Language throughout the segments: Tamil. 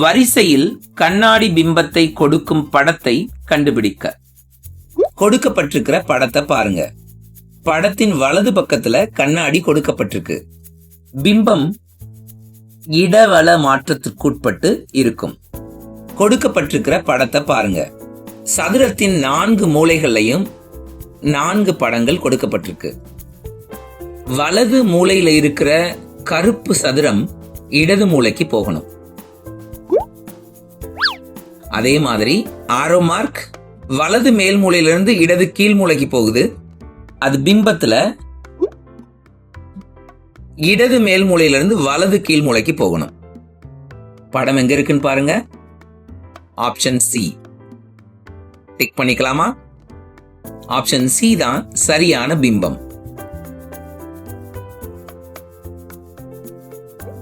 வரிசையில் கண்ணாடி பிம்பத்தை கொடுக்கும் படத்தை கண்டுபிடிக்க. கொடுக்கப்பட்டிருக்கிற படத்தை பாருங்க. படத்தின் வலது பக்கத்துல கண்ணாடி கொடுக்கப்பட்டிருக்கு. பிம்பம் இடவள மாற்றத்திற்குட்பட்டு இருக்கும். கொடுக்கப்பட்டிருக்கிற படத்தை பாருங்க. சதுரத்தின் 4 மூலைகள்லையும் 4 படங்கள் கொடுக்கப்பட்டிருக்கு. வலது மூலையில இருக்கிற கருப்பு சதுரம் இடது மூலைக்கு போகணும். அதே மாதிரி ஆரோ மார்க் வலது மேல் மூலையிலிருந்து இடது கீழ் மூலைக்கு போகுது. அது பிம்பத்துல இடது மேல் மூலையிலிருந்து வலது கீழ் மூலைக்கு போகணும். படம் எங்க இருக்குன்னு பாருங்க. ஆப்ஷன் சி டிக் பண்ணிக்கலாமா? ஆப்ஷன் சி தான் சரியான பிம்பம்.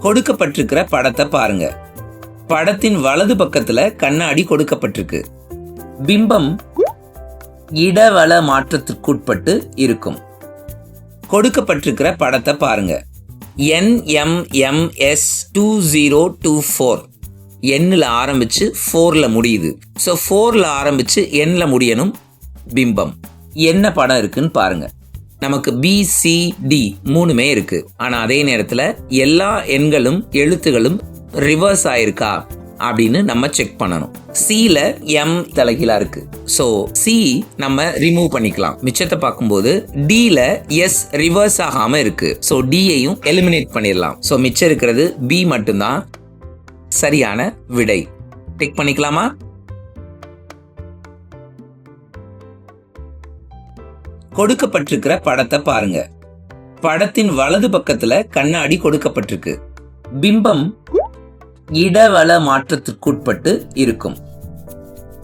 கொடுக்கப்பட்டிருக்கிற படத்தை பாருங்க. படத்தின் வலது பக்கத்துல கண்ணாடி கொடுக்கப்பட்டிருக்கு. பிம்பம் இடவள மாற்றத்திற்குட்பட்டு இருக்கும். கொடுக்கப்பட்டிருக்கிற படத்தை பாருங்க. NMMS 2024 எண்ணில் ஆரம்பிச்சு 4ல முடியுது. ஸோ 4ல ஆரம்பிச்சு எண்ணில் முடியணும் பிம்பம். என்ன படம் இருக்குன்னு பாருங்க. நமக்கு BCD 3மே இருக்கு. ஆனா அதே நேரத்துல எல்லா எண்களும் எழுத்துகளும் ரிவர்ஸ் ஆயிருக்கா அப்படின்னு நம்ம செக் பண்ணணும். Cல M தலைகீழா இருக்கு. சோ C நம்ம ரிமூவ் பண்ணிக்கலாம். மிச்சத்தை பார்க்கும்போது Dல S ரிவர்ஸ் ஆகாம இருக்கு. சோ Dயையும் எலிமினேட் பண்ணிடலாம். சோ மிச்சம் இருக்கிறது B மட்டும்தான் சரியான விடை. டிக் பண்ணிக்கலாமா? கொடுக்கப்பட்டிருக்கிற படத்தை பாருங்க. படத்தின் வலது பக்கத்துல கண்ணாடி கொடுக்கப்பட்டிருக்கு. பிம்பம் இடவள மாற்றத்திற்குட்பட்டு இருக்கும்.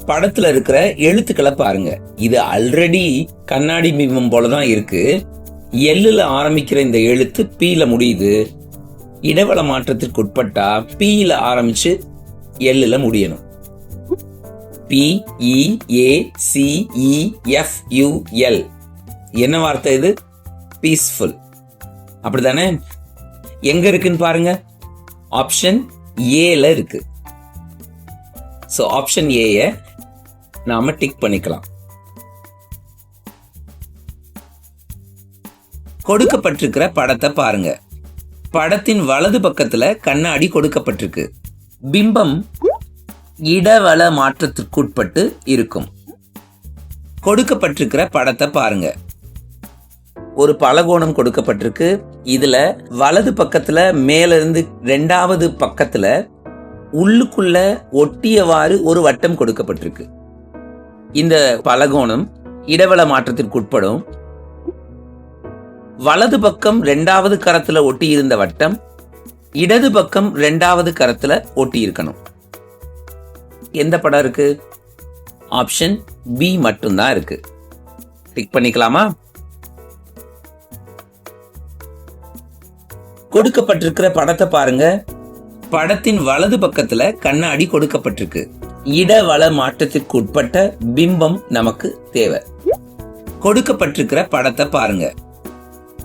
படத்துல இருக்கிற எழுத்துக்களை பாருங்க. இது ஆல்ரெடி கண்ணாடி பிம்பம் போலதான் இருக்கு. எல்லுல ஆரம்பிக்கிற இந்த எழுத்து Pல முடியுது. இடவள மாற்றத்திற்கு உட்பட்டா Pல ஆரம்பிச்சு எல்லுல முடியணும். PEACEFUL என்ன வார்த்தை இது? பீஸ்ஃபுல். அப்படித்தானே? எங்க இருக்குன்னு பாருங்க. ஆப்ஷன் ஏல இருக்கு. சோ ஆப்ஷன் ஏ நாம டிக் பண்ணிக்கலாம். கொடுக்கப்பட்டிருக்கிற படத்தை பாருங்க. படத்தின் வலது பக்கத்துல கண்ணாடி கொடுக்கப்பட்டிருக்கு. பிம்பம் இடவள மாற்றத்திற்குட்பட்டு இருக்கும். கொடுக்கப்பட்டிருக்கிற படத்தை பாருங்க. ஒரு பலகோணம் கொடுக்கப்பட்டிருக்கு. இதுல வலது பக்கத்துல மேல இருந்து 2வது பக்கத்துல உள்ளுக்குள்ள ஒட்டியவாறு ஒரு வட்டம் கொடுக்கப்பட்டிருக்கு. இந்த பலகோணம் இடவள மாற்றத்திற்கு உட்படும். வலது பக்கம் 2வது கரத்துல ஒட்டி இருந்த வட்டம் இடது பக்கம் 2வது கரத்துல ஒட்டி இருக்கணும். எந்த படம் இருக்கு? ஆப்ஷன் பி மட்டும்தான் இருக்கு. டிக் பண்ணிக்கலாமா? கொடுக்கப்பட்டிருக்கிற படத்தை பாருங்க. படத்தின் வலது பக்கத்துல கண்ணாடி கொடுக்கப்பட்டிருக்கு. இடவள மாற்றத்திற்கு உட்பட்ட பிம்பம் நமக்கு தேவை. கொடுக்கப்பட்டிருக்கிற படத்தை பாருங்க.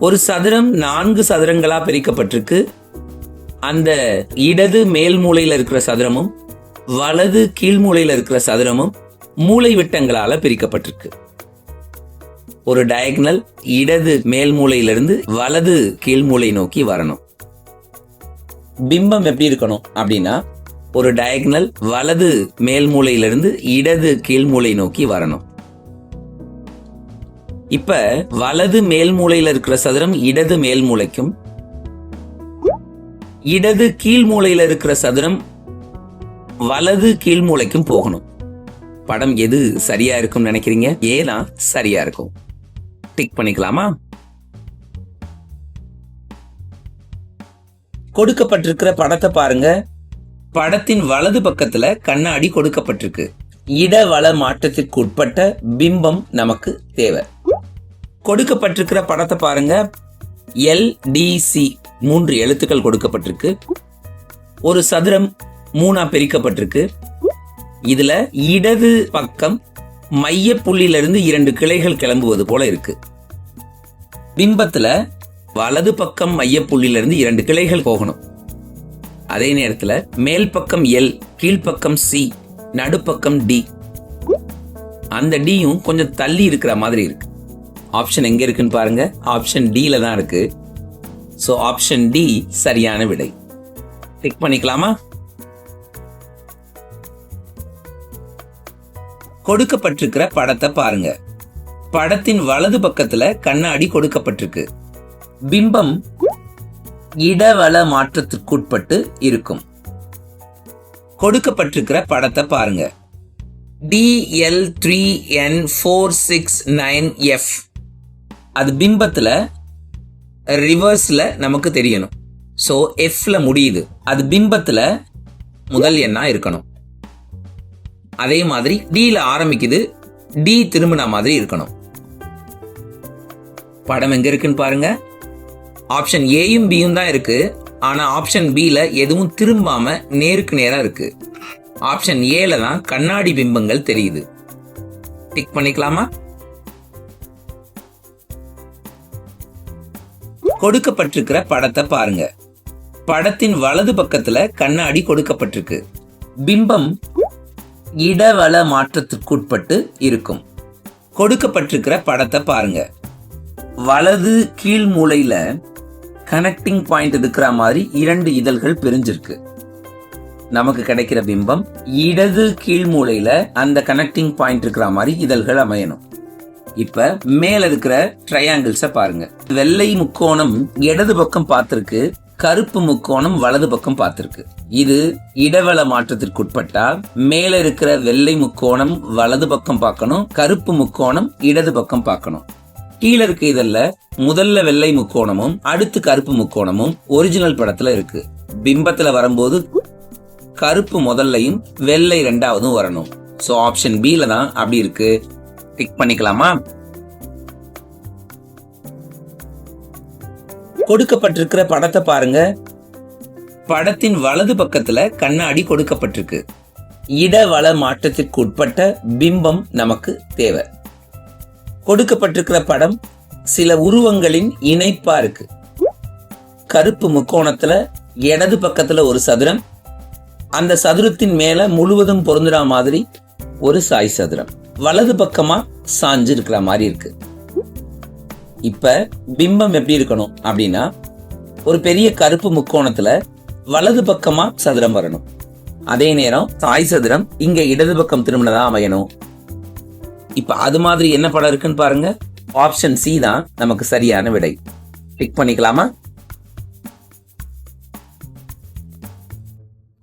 ஒரு சதுரம் 4 சதுரங்களா பிரிக்கப்பட்டிருக்கு. அந்த இடது மேல் மூலையில இருக்கிற சதுரமும் வலது கீழ் மூலையில இருக்கிற சதுரமும் மூலை விட்டங்களால பிரிக்கப்பட்டிருக்கு. ஒரு டயகனல் இடது மேல் மூலையிலிருந்து வலது கீழ் மூலை நோக்கி வரணும். பிம்பம் எப்படி இருக்கணும் அப்படின்னா, ஒரு டயகனல் வலது மேல் மூலையிலிருந்து இடது கீழ் மூலை நோக்கி வரணும். இப்ப வலது மேல் மூலையில இருக்கிற சதுரம் இடது மேல் மூலைக்கும், இடது கீழ் மூலையில இருக்கிற சதுரம் வலது கீழ் மூலைக்கும் போகணும். படம் எது சரியா இருக்கும் நினைக்கிறீங்க? ஏனா சரியா இருக்கும். டிக் பண்ணிக்கலாமா? கொடுக்கப்பட்டிருக்கிற படத்தை பாருங்க. படத்தின் வலது பக்கத்துல கண்ணாடி கொடுக்கப்பட்டிருக்கு. இடவள மாற்றத்திற்கு உட்பட்ட பிம்பம் நமக்கு தேவை. கொடுக்கப்பட்டிருக்கிற படத்தை பாருங்க. LDC 3 எழுத்துக்கள் கொடுக்கப்பட்டிருக்கு. ஒரு சதுரம் 3ஆ பிரிக்கப்பட்டிருக்கு. இதுல இடது பக்கம் மைய புள்ளியிலிருந்து 2 கிளைகள் கிளம்புவது போல இருக்கு. பிம்பத்துல வலது பக்கம் மைய புள்ளியிலிருந்து 2 கிளைகள் போகணும். அதே நேரத்துல மேல் பக்கம் எல், கீழ்ப்பக்கம் சி, நடுப்பக்கம் டி. அந்த டியும் கொஞ்சம் தள்ளி இருக்கிற மாதிரி இருக்கு. ஆப்ஷன் எங்க இருக்குன்னு பாருங்க. ஆப்ஷன் டில தான் இருக்கு. சோ ஆப்ஷன் டி சரியான விடை. டிக் பண்ணிக்கலாமா? கொடுக்கப்பட்டிருக்கிற படத்தை பாருங்க. படத்தின் வலது பக்கத்துல கண்ணாடி கொடுக்கப்பட்டிருக்கு. பிம்பம் இடவள மாற்றத்திற்குட்பட்டு இருக்கும். கொடுக்கப்பட்டிருக்கிற படத்தை பாருங்க. DL3N469F அது பிம்பத்துல ரிவர்ஸ்ல நமக்கு தெரியணும். சோ Fல முடியுது. அது பிம்பத்துல முதல் எண்ணா இருக்கணும். அதே மாதிரி Dல ஆரம்பிக்குது, D திரும்பின மாதிரி இருக்கணும். படம் எங்க இருக்குன்னு பாருங்க. ஆப்ஷன் ஏயும் பியும் தான் இருக்கு. ஆனா ஆப்ஷன் பில எதுவும் திரும்பாம நேருக்கு நேரா இருக்கு. ஆப்ஷன் ஏல தான் கண்ணாடி பிம்பங்கள் தெரியுது. டிக் பண்ணிக்கலாமா? கொடுக்கப்பட்டிருக்கிற படத்தை பாருங்க. படத்தின் வலது பக்கத்துல கண்ணாடி கொடுக்கப்பட்டிருக்கு. பிம்பம் இடவள மாற்றத்திற்குட்பட்டு இருக்கும். கொடுக்கப்பட்டிருக்கிற படத்தை பாருங்க. வலது கீழ் மூலையில கனெக்டிங் பாயிண்ட் இருக்கிற மாதிரி 2 இதழ்கள் பிரிஞ்சிருக்கு. நமக்கு கிடைக்கிற பிம்பம் இடது கீழ் மூலையில அந்த கனெக்டிங் பாயிண்ட் இருக்கிற மாதிரி இதழ்கள் அமையணும். இப்ப மேல இருக்கிற ட்ரையாங்கிள்ஸ பாருங்க. வெள்ளை முக்கோணம் இடது பக்கம் பார்த்திருக்கு, கருப்பு முக்கோணம் வலது பக்கம் பார்த்திருக்கு. இது இடவள மாற்றத்திற்குட்பட்டா மேல இருக்கிற வெள்ளை முக்கோணம் வலது பக்கம் பார்க்கணும், கருப்பு முக்கோணம் இடது பக்கம் பார்க்கணும். கீழே இருக்க இதல்ல முதல்ல வெள்ளை முக்கோணமும் அடுத்து கருப்பு முக்கோணமும் ஒரிஜினல் படத்துல இருக்கு. பிம்பத்துல வரும்போது கருப்பு முதல்லையும் வெள்ளை இரண்டாவதும் வரணும். சோ ஆப்ஷன் பில தான் அப்படி இருக்கு. டிக் பண்ணிக்கலாமா? கொடுக்கப்பட்டிருக்கிற படத்தை பாருங்க. படத்தின் வலது பக்கத்துல கண்ணாடி கொடுக்கப்பட்டிருக்கு. இடவள மாற்றத்திற்கு உட்பட்ட பிம்பம் நமக்கு தேவை. கொடுக்கப்பட்டிருக்கிற படம் சில உருவங்களின் இணைப்பா இருக்கு. கருப்பு முக்கோணத்துல இடது பக்கத்துல ஒரு சதுரம், அந்த சதுரத்தின் மேல முழுவதும் பொருந்துற மாதிரி ஒரு சாய் சதுரம் வலது பக்கமா சாஞ்சு இருக்கிற மாதிரி இருக்கு. இப்ப பிம்பம் எப்படி இருக்கணும் அப்படின்னா, ஒரு பெரிய கருப்பு முக்கோணத்துல வலது பக்கமா சதுரம் வரணும். அதே நேரம் சாய் சதுரம் இங்க இடது பக்கம் திரும்பினதா அமையணும். இப்ப அது மாதிரி என்ன படம் இருக்குன்னு பாருங்க. ஆப்ஷன் சி தான் நமக்கு சரியான விடை. டிக் பண்ணிக்கலாமா?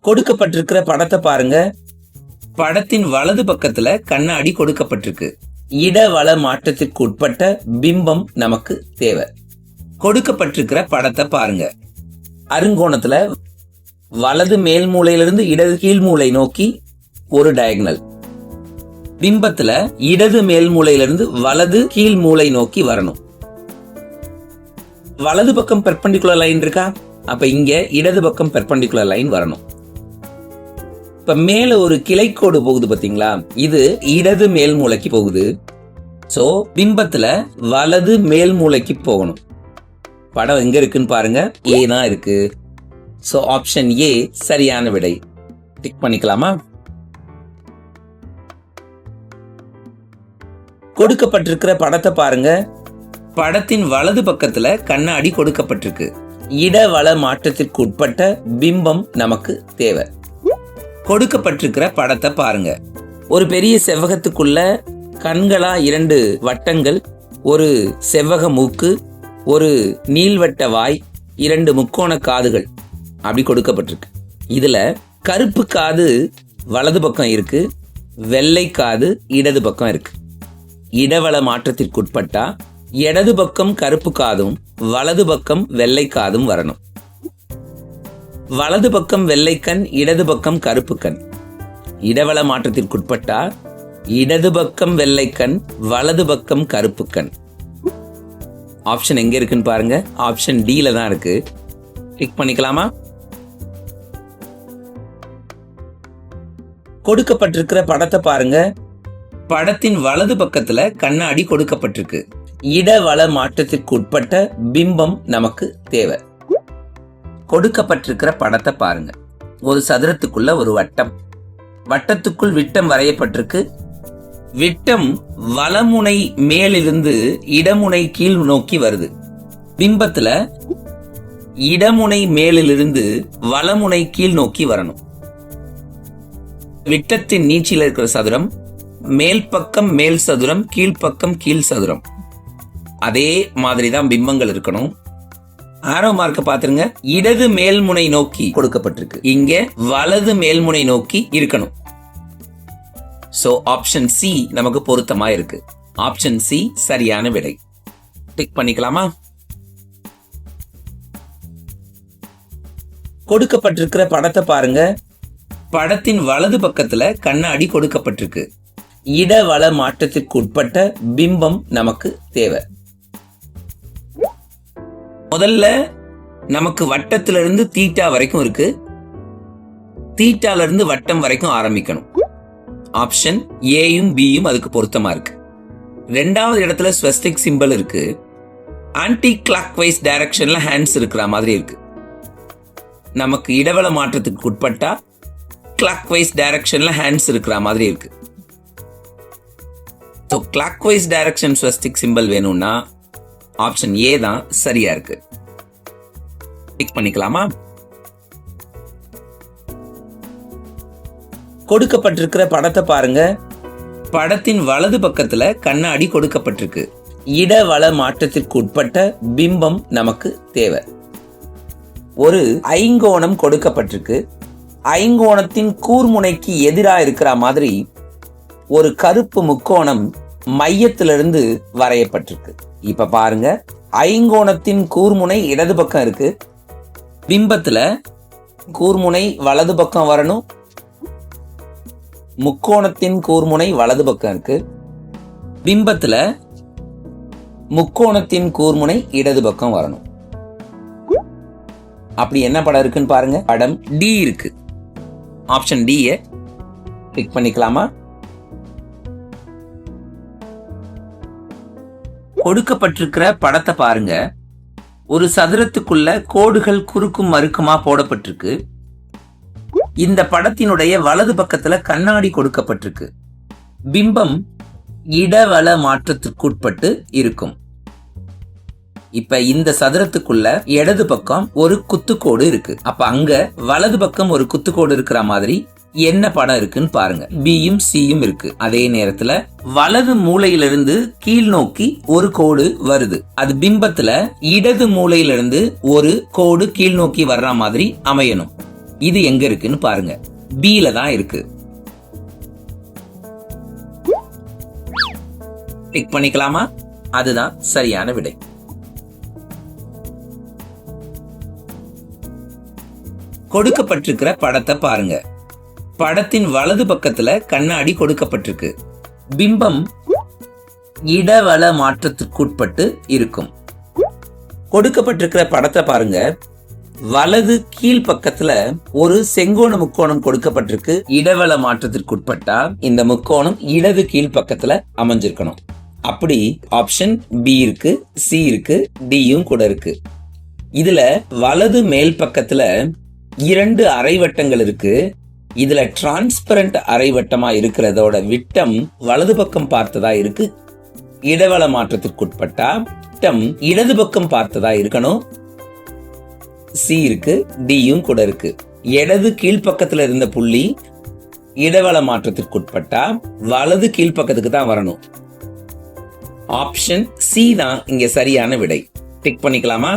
கொடுக்கப்பட்டிருக்கிற படத்தை பாருங்க. படத்தின் வலது பக்கத்துல கண்ணாடி கொடுக்கப்பட்டிருக்கு. இடவள மாற்றத்திற்கு உட்பட்ட பிம்பம் நமக்கு தேவை. கொடுக்கப்பட்டிருக்கிற படத்தை பாருங்க. அருங்கோணத்துல வலது மேல் மூலையிலிருந்து இடது கீழ் மூலை நோக்கி ஒரு டயகனல். பிம்பத்துல இடது மேல் மூலையிலிருந்து வலது கீழ் மூலை நோக்கி வரணும். வலது பக்கம் பெர்பெண்டிகுலர் லைன் இருக்கா? அப்ப இங்க இடது பக்கம் பெர்பெண்டிகுலர் லைன் வரணும். இப்ப மேல ஒரு கிளைக்கோடு போகுது பாத்தீங்களா? இது இடது மேல் மூலைக்கு போகுது. சோ பிம்பத்துல வலது மேல் மூலைக்கு போகணும். படம் எங்க இருக்குன்னு பாருங்க. ஏ தான் இருக்கு. சோ ஆப்ஷன் ஏ சரியான விடை. டிக் பண்ணிக்கலாமா? கொடுக்கப்பட்டிருக்கிற படத்தை பாருங்க. படத்தின் வலது பக்கத்துல கண்ணாடி கொடுக்கப்பட்டிருக்கு. இடவள மாற்றத்திற்கு உட்பட்ட பிம்பம் நமக்கு தேவை. கொடுக்கப்பட்டிருக்கிற படத்தை பாருங்க. ஒரு பெரிய செவ்வகத்துக்குள்ள கண்களா 2 வட்டங்கள், ஒரு செவ்வக மூக்கு, ஒரு நீள்வட்ட வாய், 2 முக்கோண காதுகள் அப்படி கொடுக்கப்பட்டிருக்கு. இதுல கருப்பு காது வலது பக்கம் இருக்கு, வெள்ளை காது இடது பக்கம் இருக்கு. இடவள மாற்றத்திற்குட்பட்டா இடது பக்கம் கருப்பு காதும் வலது பக்கம் வெள்ளை காதும் வரணும். வலது பக்கம் வெள்ளை கண், இடது பக்கம் கருப்பு கண். இடவள மாற்றத்திற்குட்பட்டா இடது பக்கம் வெள்ளை கண், வலது பக்கம் கருப்பு கண். ஆப்ஷன் எங்க இருக்குன்னு பாருங்க. ஆப்ஷன் டில தான் இருக்கு. கிளிக் பண்ணிக்கலாமா? கொடுக்கப்பட்டிருக்கிற படத்தை பாருங்க. படத்தின் வலது பக்கத்துல கண்ணாடி கொடுக்கப்பட்டிருக்கு. இடவள மாற்றத்திற்கு உட்பட்ட பிம்பம் நமக்கு தேவை. கொடுக்கப்பட்டிருக்கிற படத்தை பாருங்க. ஒரு சதுரத்துக்குள்ள ஒரு வட்டம். வட்டத்துக்குள் விட்டம் வரையப்பட்டிருக்கு. விட்டம் வலமுனை மேலிருந்து இடமுனை கீழ் நோக்கி வருது. பிம்பத்துல இடமுனை மேலிருந்து வலமுனை கீழ் நோக்கி வரணும். விட்டத்தின் நீச்சில இருக்கிற சதுரம் மேல் பக்கம் மேல் சதுரம், கீழ்ப்பக்கம் கீழ் சதுரம். அதே மாதிரிதான் பிம்பங்கள் இருக்கணும். ஆரோ மார்க்க பாத்துருங்க. இடது மேல்முனை நோக்கி கொடுக்கப்பட்டிருக்கு. இங்க வலது மேல்முனை நோக்கி இருக்கணும். சோ ஆப்ஷன் சி நமக்கு பொருத்தமா இருக்கு. ஆப்ஷன் சி சரியான விடை. டிக் பண்ணிக்கலாமா? கொடுக்கப்பட்டிருக்கிற படத்தை பாருங்க. படத்தின் வலது பக்கத்துல கண்ணாடி கொடுக்கப்பட்டிருக்கு. இட வல மாற்றத்திற்கு உட்பட்ட பிம்பம் நமக்கு தேவை. முதல்ல நமக்கு வட்டத்திலிருந்து தீட்டா வரைக்கும் இருக்கு. தீட்டால இருந்து வட்டம் வரைக்கும் ஆரம்பிக்கணும். ஆப்ஷன் ஏயும் பியும் அதுக்கு பொருத்தமா இருக்கு. ரெண்டாவது இடத்துல ஸ்வஸ்டிக் சிம்பல் இருக்கு. ஆன்டி கிளாக் வைஸ் டைரக்ஷன்ல ஹேண்ட்ஸ் இருக்கிற மாதிரி இருக்கு. நமக்கு இடவள மாற்றத்துக்கு உட்பட்டா கிளாக் வைஸ் டைரக்ஷன்ல ஹேண்ட்ஸ் இருக்கிற மாதிரி இருக்கு. கிளாக் வைஸ் டைரக்ஷன் ஸ்வஸ்டிக் சிம்பல் வேணும்னா ஆப்ஷன் ஏ தான் சரியா இருக்கு. டிக் பண்ணிக்கலாமா? கொடுக்கப்பட்டிருக்கிற படத்தை பாருங்க. படத்தின் வலது பக்கத்துல கண்ணாடி கொடுக்கப்பட்டிருக்கு. இட வல மாற்றத்திற்கு உட்பட்ட பிம்பம் நமக்கு தேவை. ஒரு ஐங்கோணம் கொடுக்கப்பட்டிருக்கு. ஐங்கோணத்தின் கூர்முனைக்கு எதிராக இருக்கிற மாதிரி ஒரு கருப்பு முக்கோணம் மையத்திலிருந்து வரையப்பட்டிருக்கு. இப்ப பாருங்க, ஐங்கோணத்தின் கூர்முனை இடது பக்கம் இருக்கு. பிம்பத்துல கூர்முனை வலது பக்கம் வரணும். முக்கோணத்தின் கூர்முனை வலது பக்கம் இருக்கு. பிம்பத்துல முக்கோணத்தின் கூர்முனை இடது பக்கம் வரணும். அப்படி என்ன படம் இருக்குன்னு பாருங்க. படம் டி இருக்கு. ஆப்ஷன் டி கிளிக் பண்ணிக்கலாமா? கொடுக்கப்பட்டிருக்கிற படத்தை பாருங்க. ஒரு சதுரத்துக்குள்ள கோடுகள் குறுக்கும் மறுக்குமா போடப்பட்டிருக்கு. இந்த படத்தினுடைய வலது பக்கத்துல கண்ணாடி கொடுக்கப்பட்டிருக்கு. பிம்பம் இடவல மாற்றத்திற்குட்பட்டு இருக்கும். இப்ப இந்த சதுரத்துக்குள்ள இடது பக்கம் ஒரு குத்துக்கோடு இருக்கு. அப்ப அங்க வலது பக்கம் ஒரு குத்துக்கோடு இருக்கிற மாதிரி என்ன படம் இருக்குன்னு பாருங்க. பியும் சியும் இருக்கு. அதே நேரத்துல வலது மூலையிலிருந்து கீழ் நோக்கி ஒரு கோடு வருது. அது பிம்பத்துல இடது மூலையிலிருந்து ஒரு கோடு கீழ் நோக்கி வர்ற மாதிரி அமையணும். இது எங்க இருக்குன்னு பாருங்க. பில தான் இருக்கு. டிக் பண்ணிக்கலாமா? அதுதான் சரியான விடை. கொடுக்கப்பட்டிருக்கிற படத்தை பாருங்க. படத்தின் வலது பக்கத்துல கண்ணாடி கொடுக்கப்பட்டிருக்கு. பிம்பம் இடவல மாற்றத்திற்குட்பட்டு இருக்கும். கொடுக்கப்பட்டிருக்கிற படத்தை பாருங்க. வலது கீழ் பக்கத்துல ஒரு செங்கோண முக்கோணம் கொடுக்கப்பட்டிருக்கு. இடவல மாற்றத்திற்குட்பட்டா இந்த முக்கோணம் இடது கீழ் பக்கத்துல அமைஞ்சிருக்கணும். அப்படி ஆப்ஷன் பி இருக்கு, சி இருக்கு, டியும் கூட இருக்கு. இதுல வலது மேல் பக்கத்துல 2 அரைவட்டங்கள் இருக்கு. இதுல டிரான்ஸ்பரண்ட் அரைவட்டமா இருக்கிறதோட விட்டம் வலது பக்கம் பார்த்ததா இருக்கு. இடவள மாற்றத்திற்குட்பட்டா விட்டம் இடது பக்கம் பார்த்ததா இருக்கணும். சி இருக்கு, டியும் கூட இருக்கு. இடது கீழ்பக்கத்துல இருந்த புள்ளி இடவள மாற்றத்திற்குட்பட்டா வலது கீழ்பக்கத்துக்கு தான் வரணும். ஆப்ஷன் சி தான் இங்க சரியான விடை. டிக் பண்ணிக்கலாமா?